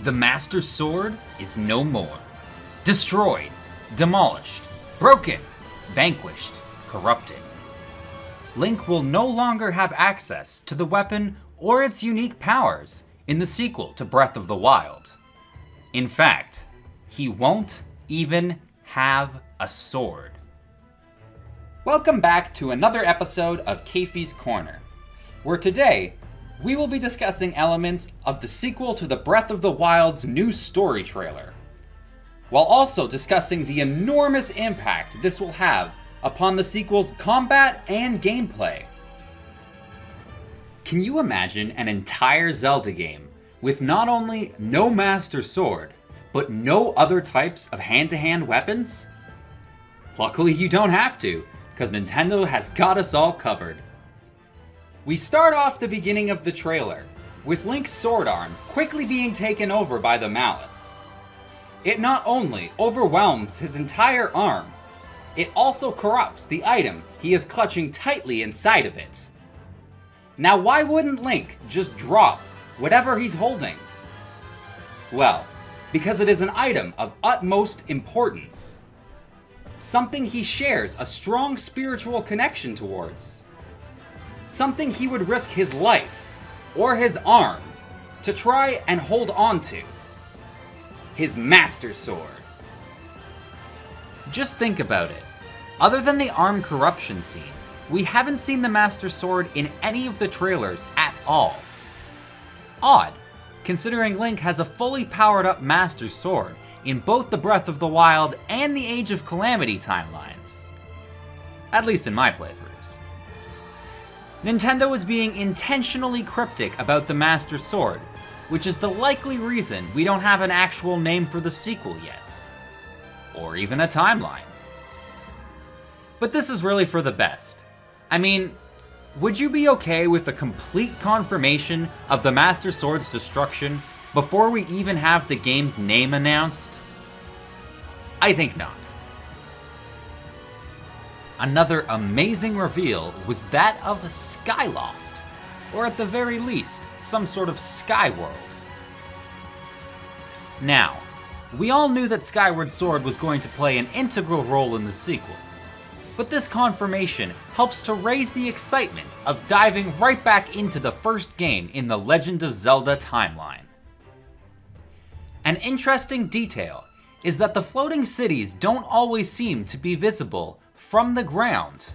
The Master Sword is no more. Destroyed, demolished, broken, vanquished, corrupted. Link will no longer have access to the weapon or its unique powers in the sequel to Breath of the Wild. In fact, he won't even have a sword. Welcome back to another episode of Kayfie's Corner, where today we will be discussing elements of the sequel to the Breath of the Wild's new story trailer, while also discussing the enormous impact this will have upon the sequel's combat and gameplay. Can you imagine an entire Zelda game with not only no Master Sword, but no other types of hand-to-hand weapons? Luckily you don't have to, because Nintendo has got us all covered. We start off the beginning of the trailer, with Link's sword arm quickly being taken over by the Malice. It not only overwhelms his entire arm, it also corrupts the item he is clutching tightly inside of it. Now why wouldn't Link just drop whatever he's holding? Well, because it is an item of utmost importance. Something he shares a strong spiritual connection towards. Something he would risk his life, or his arm, to try and hold on to. His Master Sword. Just think about it. Other than the arm corruption scene, we haven't seen the Master Sword in any of the trailers at all. Odd, considering Link has a fully powered up Master Sword in both the Breath of the Wild and the Age of Calamity timelines. At least in my playthroughs. Nintendo is being intentionally cryptic about the Master Sword, which is the likely reason we don't have an actual name for the sequel yet. Or even a timeline. But this is really for the best. I mean, would you be okay with a complete confirmation of the Master Sword's destruction before we even have the game's name announced? I think not. Another amazing reveal was that of Skyloft, or at the very least, some sort of sky world. Now, we all knew that Skyward Sword was going to play an integral role in the sequel, but this confirmation helps to raise the excitement of diving right back into the first game in the Legend of Zelda timeline. An interesting detail is that the floating cities don't always seem to be visible from the ground.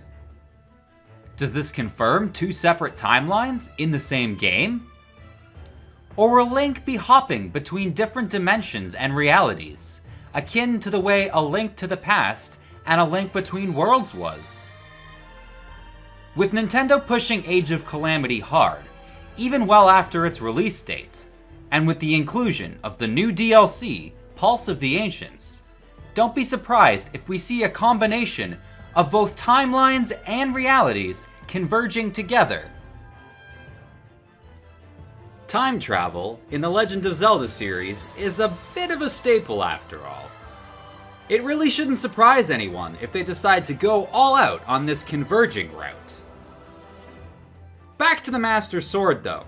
Does this confirm two separate timelines in the same game? Or will Link be hopping between different dimensions and realities, akin to the way A Link to the Past and A Link Between Worlds was? With Nintendo pushing Age of Calamity hard, even well after its release date, and with the inclusion of the new DLC, Pulse of the Ancients, don't be surprised if we see a combination of both timelines and realities converging together. Time travel in the Legend of Zelda series is a bit of a staple after all. It really shouldn't surprise anyone if they decide to go all out on this converging route. Back to the Master Sword though.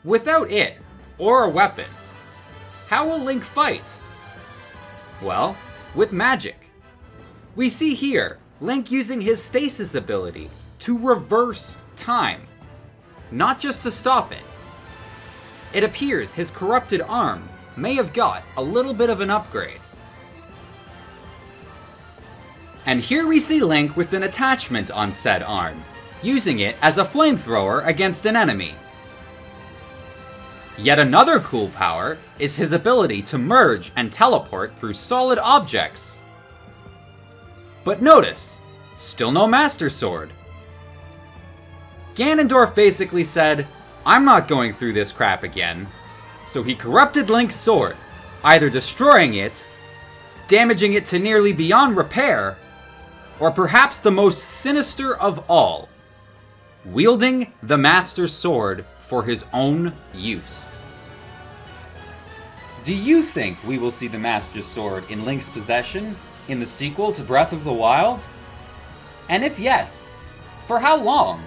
Without it, or a weapon, how will Link fight? Well, with magic. We see here Link using his stasis ability to reverse time, not just to stop it. It appears his corrupted arm may have got a little bit of an upgrade. And here we see Link with an attachment on said arm, using it as a flamethrower against an enemy. Yet another cool power is his ability to merge and teleport through solid objects. But notice, still no Master Sword. Ganondorf basically said, I'm not going through this crap again, so he corrupted Link's sword, either destroying it, damaging it to nearly beyond repair, or perhaps the most sinister of all, wielding the Master Sword for his own use. Do you think we will see the Master Sword in Link's possession in the sequel to Breath of the Wild? And if yes, for how long?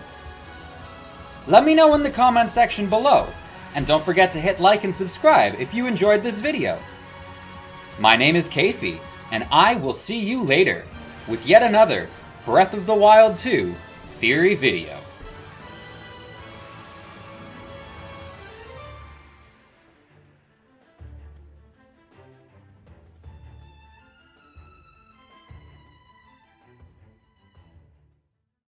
Let me know in the comment section below, And don't forget to hit like and subscribe if you enjoyed this video. My name is Keifi, and I will see you later with yet another Breath of the Wild 2 theory video.